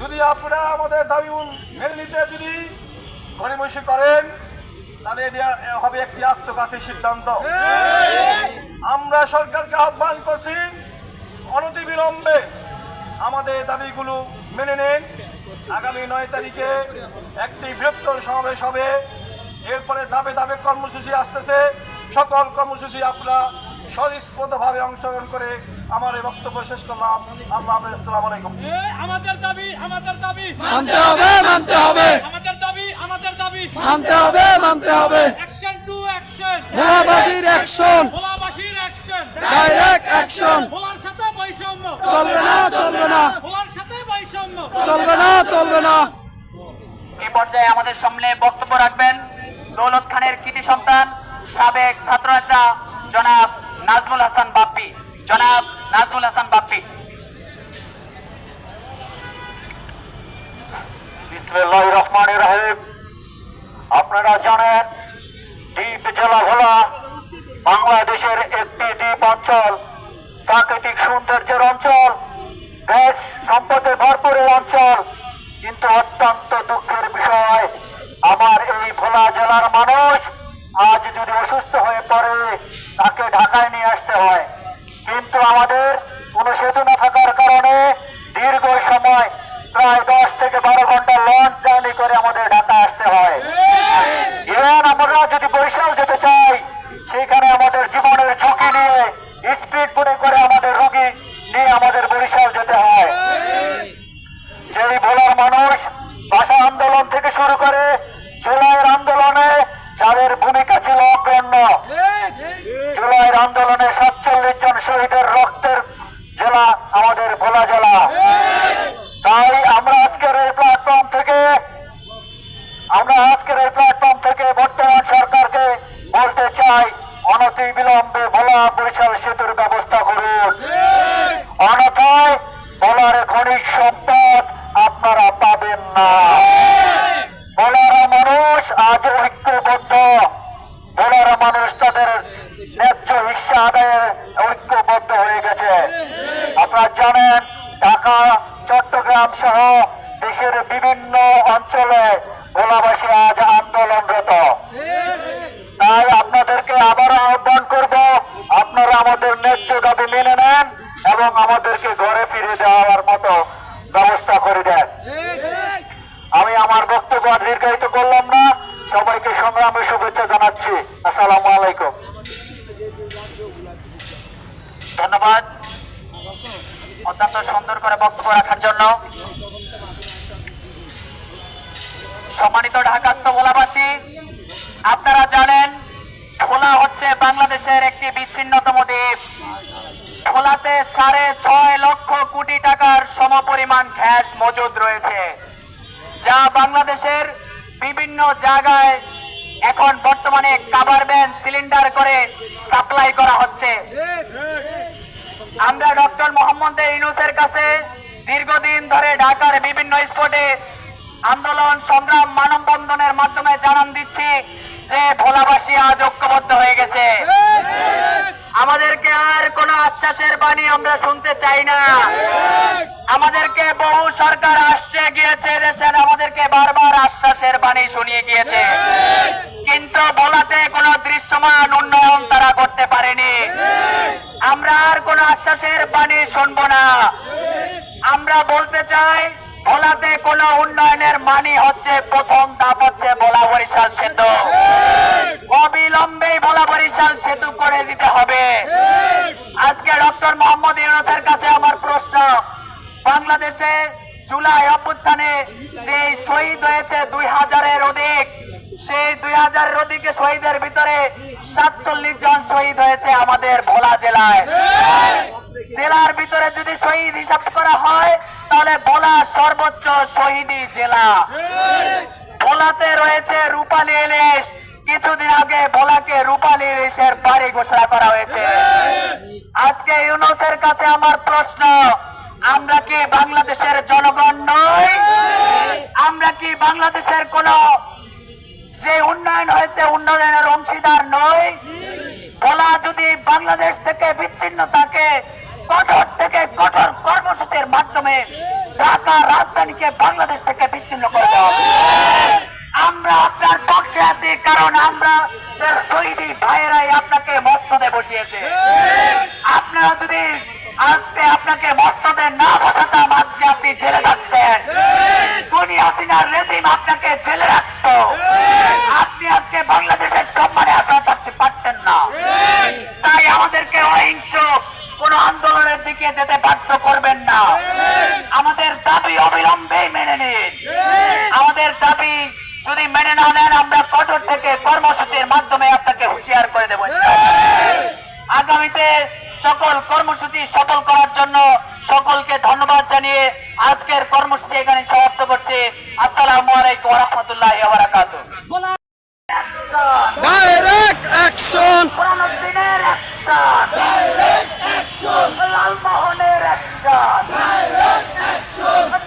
যদি আপনারা আমাদের দাবি মেনে নিতে যদি গড়িমসি করেন, তাহলে এটা হবে একটি আত্মঘাতী সিদ্ধান্ত। আমরা সরকারকে আহ্বান করছি, অনতিবিলম্বে আমাদের দাবিগুলো মেনে নেন। আগামী 9 তারিখে একটি বৃহত্তর সমাবেশ হবে, এরপরে ধাপে ধাপে কর্মসূচি আসতেছে। সকল কর্মসূচি আপনারা স্বতঃস্ফূর্তভাবে অংশগ্রহণ করে আমার এই বক্তব্য শেষ করলাম। আল্লাহ হাফেজ, আসসালামু আলাইকুম। আমাদের দাবি মানতে হবে, মানতে হবে, আমাদের দাবি মানতে হবে, মানতে হবে। অ্যাকশন টু অ্যাকশন, ভোলাবাসীর অ্যাকশন, ভোলাবাসীর অ্যাকশন, ডাইরেক্ট অ্যাকশন। ভোলার সাথে বৈষম্য চলবে না, চলবে না, ভোলার সাথে বৈষম্য চলবে না, চলবে না। এই পর্যায়ে আমাদের সামনে বক্তব্য রাখবেন দৌলত খানের কৃতি সন্তান সাবেক ছাত্রনেতা জনাব নাজমুল হাসান বাপ্পি। জনাব নাজমুল হাসান বাপ্পি। বিসমিল্লাহির রহমানির রহিম। আপনারা জানেন দ্বীপ জেলা ভোলা বাংলাদেশের একটি দ্বীপ অঞ্চল, প্রাকৃতিক সৌন্দর্যের অঞ্চল, গ্যাস সম্পদে ভরপুরের অঞ্চল। কিন্তু অত্যন্ত দুঃখের বিষয়, আমার এই ভোলা জেলার মানুষ আজ যদি অসুস্থ হয়ে পড়ে তাকে ঢাকায় নিয়ে আসতে হয়। কিন্তু আমাদের কোনো সেতু না থাকার কারণে দীর্ঘ সময় প্রায় 10 থেকে 12 ঘন্টা লঞ্চ জার্নি করে আমাদের ঢাকা আসতে হয়। ইভেন আমরা যদি বরিশাল যেতে চাই, সেখানে আমাদের জীবনের ঝুঁকি নিয়ে স্পিড বোটে করে আমাদের রোগী নিয়ে আমাদের বরিশাল যেতে হয়। সেই ভোলার মানুষ ভাষা আন্দোলন থেকে শুরু করে জুলাইয়ের আন্দোলনে যাদের ভূমিকা ছিল অগ্রণ্য, জুলাইয়ের আন্দোলনে 47 জন শহীদের রক্তের জেলা আমাদের ভোলা জেলা। তাই আমরা আজকের এই প্ল্যাটফর্ম থেকে বর্তমান সরকারকে বলতে চাই, অনতি বিলম্বে ভোলা বরিশাল সেতুর ব্যবস্থা করুন। অন্যথায় ভোলার খনিজ সম্পদ আপনারা পাবেন না। ভোলার মানুষ আজ ঐক্যবদ্ধ, ভোলার মানুষ তাদের ন্যায্য হিস্সা আদায়ে ঐক্যবদ্ধ হয়ে গেছে। আপনারা জানেন ঢাকা, চট্টগ্রাম সহ দেশের বিভিন্ন অঞ্চলে ভোলাবাসী আজ আন্দোলনরত। তাই আপনাদেরকে আবারও আহ্বান করব, আপনারা আমাদের ন্যায্য দাবি মেনে নেন এবং আমাদেরকে ঘরে ফিরে দেওয়ার মতো ব্যবস্থা করে দেন। আমি আমার বক্তব্য আর দীর্ঘায়িত করলাম না, সবাইকে সংগ্রামে শুভেচ্ছা জানাচ্ছি। আসসালামু আলাইকুম। ধন্যবাদ অত্যন্ত সুন্দর করে বক্তব্য রাখার জন্য। সম্মানিত ঢাকাস্থ ভোলাবাসী, আপনারা জানেন ভোলা হচ্ছে বাংলাদেশের একটি বিচ্ছিন্নতম দ্বীপ। ভোলাতে 6.5 লক্ষ কোটি টাকার সমপরিমাণ গ্যাস মজুদ রয়েছে, যা বাংলাদেশের বিভিন্ন জায়গায় এখন বর্তমানে কাভার ভ্যান সিলিন্ডার করে সাপ্লাই করা হচ্ছে। আমরা ডক্টর মোহাম্মদ ইউনূসের কাছে দীর্ঘদিন ধরে ঢাকার বিভিন্ন স্পটে আন্দোলন, সংগ্রাম, মানববন্ধনের মাধ্যমে জানান দিচ্ছি যে ভোলাবাসী আজ ঐক্যবদ্ধ হয়ে গেছে। আমাদেরকে আর কোনো আশ্বাসের বাণী আমরা শুনতে চাই না। আমাদেরকে বহু সরকার আসছে গিয়েছে দেশের, আমাদেরকে বারবার আশ্বাসের বাণী শুনিয়ে গিয়েছে, কিন্তু ভোলাতে কোনো দৃশ্যমান উন্নয়ন তারা করতে পারেনি। আমরা আর কোনো আশ্বাসের বাণী শুনবো না। আমরা বলতে চাই ভোলাতে কোনো উন্নয়নের মানি হচ্ছে, প্রথম ধাপ হচ্ছে ভোলা বরিশাল সেতু। অবিলম্বে ভোলা বরিশাল সেতু করে দিতে হবে। আজকে ডক্টর মোহাম্মদ ইউনূসের কাছে আমার প্রশ্ন, বাংলাদেশে জুলাই অভ্যুত্থানে যে শহীদ হয়েছে 2000-এর অধিক, সেই 2000-এর অধিক শহীদের ভিতরে 47 জন শহীদ হয়েছে আমাদের ভোলা জেলায়। জেলার ভিতরে যদি শহীদ হিসাব করা হয় তাহলে ভোলা সর্বোচ্চ শহীদি জেলা। ভোলাতে রয়েছে রূপালী ইলিশ, কিছুদিন আগে ভোলাকে রূপালী ইলিশের বাড়ি ঘোষণা করা হয়েছে। আজকে ইউনূসের কাছে আমার প্রশ্ন, আমরা কি বাংলাদেশের জনগণ নই? আমরা কি বাংলাদেশের কোন যে উন্নয়ন হয়েছে উন্নয়নের অংশীদার নই? ভোলা যদি বাংলাদেশ থেকে বিচ্ছিন্ন থাকে, কঠোর থেকে কঠোর কর্মসূচির মাধ্যমে ঢাকা রাজধানীকে বাংলাদেশ থেকে বিচ্ছিন্ন করতে হবে। আমরা আপনার পক্ষে আছি, কারণ আমরা শহীদি ভাইয়েরাই আপনাকে মস্তদে বসিয়েছে। আপনারা যদি আজকে আপনাকে মস্তদে না বসাতাম, আজকে আপনি জেলে থাকতেন। খুনি হাসিনার রেজিম আপনাকে জেলে রাখতো, আপনি আজকে বাংলাদেশের সম্মানে আশা থাকতে পারতেন না। তাই আমাদেরকে অহিংস কোন আন্দোলনের দিকে যেতে বাধ্য করবেন না। আমাদের দাবি অবিলম্বে মেনে নিন। আমাদের দাবি যদি মেনে না নেন, আমরা কঠোর থেকে কর্মসূচির মাধ্যমে আপনাকে হুঁশিয়ার করে দেব। আগামীতে সকল কর্মসূচি সফল করার জন্য সকলকে ধন্যবাদ জানিয়ে আজকের কর্মসূচি এখানে সমাপ্ত করছি। আসসালামু আলাইকুম ওয়া রাহমাতুল্লাহি ওয়া বারাকাতুহু। ডাইরেক্ট অ্যাকশন, প্রণবদিনের অ্যাকশন, লালমোহনের অ্যাকশন,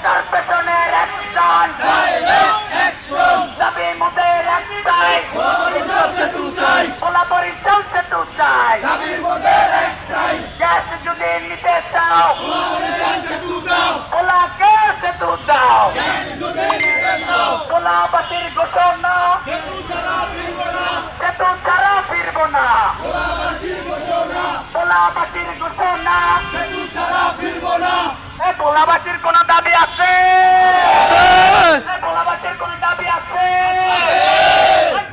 চারপেশনের অ্যাকশন, দাবি মুদের অ্যাকশন, পোলা বরিশাল সেতু চাই, গ্যাস যদি নিতে চাও পোলাকে সেতু দাও, পোলাবাসীর ঘোষণা সেতু ছাড়া ফিরব না, পোলাবাসীর ঘোষণা পোলাবাসীর কোন দাবি আছে? পোলাবাসীর কোন দাবি আছে?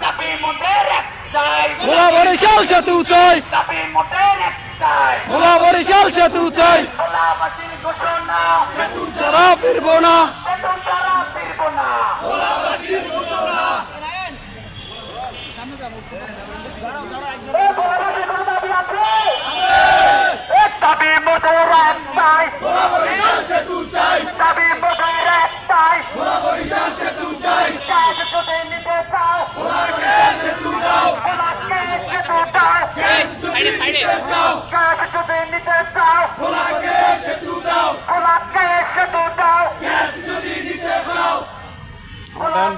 দাবি মোদের একটাই, ভোলা বরিশাল সেতু চাই, দাবি মোদের একটাই, ভোলা বরিশাল সেতু চাই, পোলাবাসীর ঘোষণা ছাড়া ফিরবো না। সেতু ছাড়া ফিরব না। পোলাবাসীর কোন দাবি আছে? দাবি মোদের একটাই, দাবি মোদের একটাই, গ্যাস যদি নিতে চাও পোলাকে সেতু দাও, গ্যাস যদি নিতে চাও পোলাকে সেতু দাও,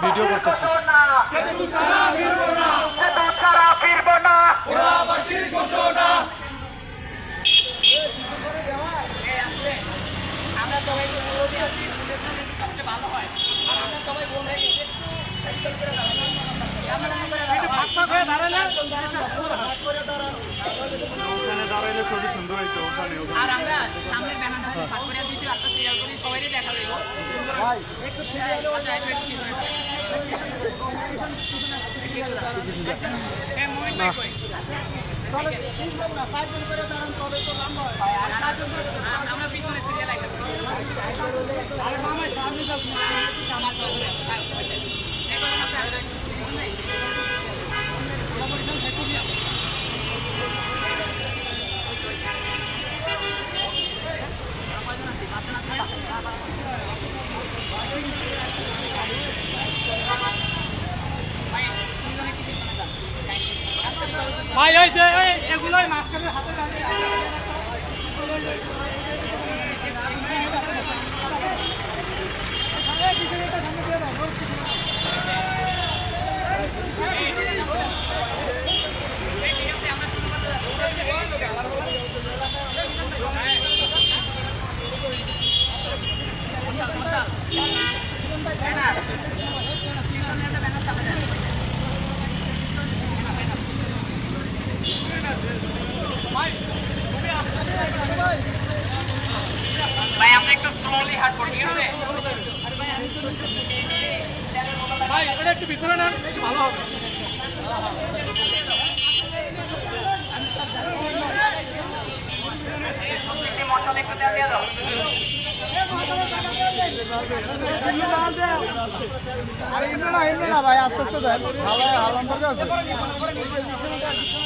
ভিডিও করতেছি, সেতু ছাড়া ফিরব না। আর আমরা সামনের ব্যানারটা পাস করে দিতে একটা সিরিয়াল করে সবাইকে দেখা দেব। ভাই একটু সিরিয়াল আচ্ছা একটু এই মোমেন্ট বাই কই তাহলে ঠিক না সাইড করে দাঁড়ান, তবে তো লম্বা হয়। আমরা পিছনে সিরিয়াল আইতে পারি। আরে মামা সামনে যাও, আমার তো বলে এখন আমরা সেতু দিয়া ভাই এই যে এগুলোই মাস্টারের হাতে লাগে। ভাই আমরা একটু স্লোলি হাঁট করি, ঠিক আছে? ভাই এটা একটু ভিতরে নেন, ভালো হবে। একটি মশলা একটু দিয়ে দাও। ভাই আস্তে আস্তে দেন, ভালো হালাম আছে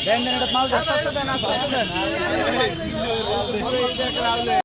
দেন, এটা মাল আস্তে আস্তে দেন, আস্তে আস্তে দেন।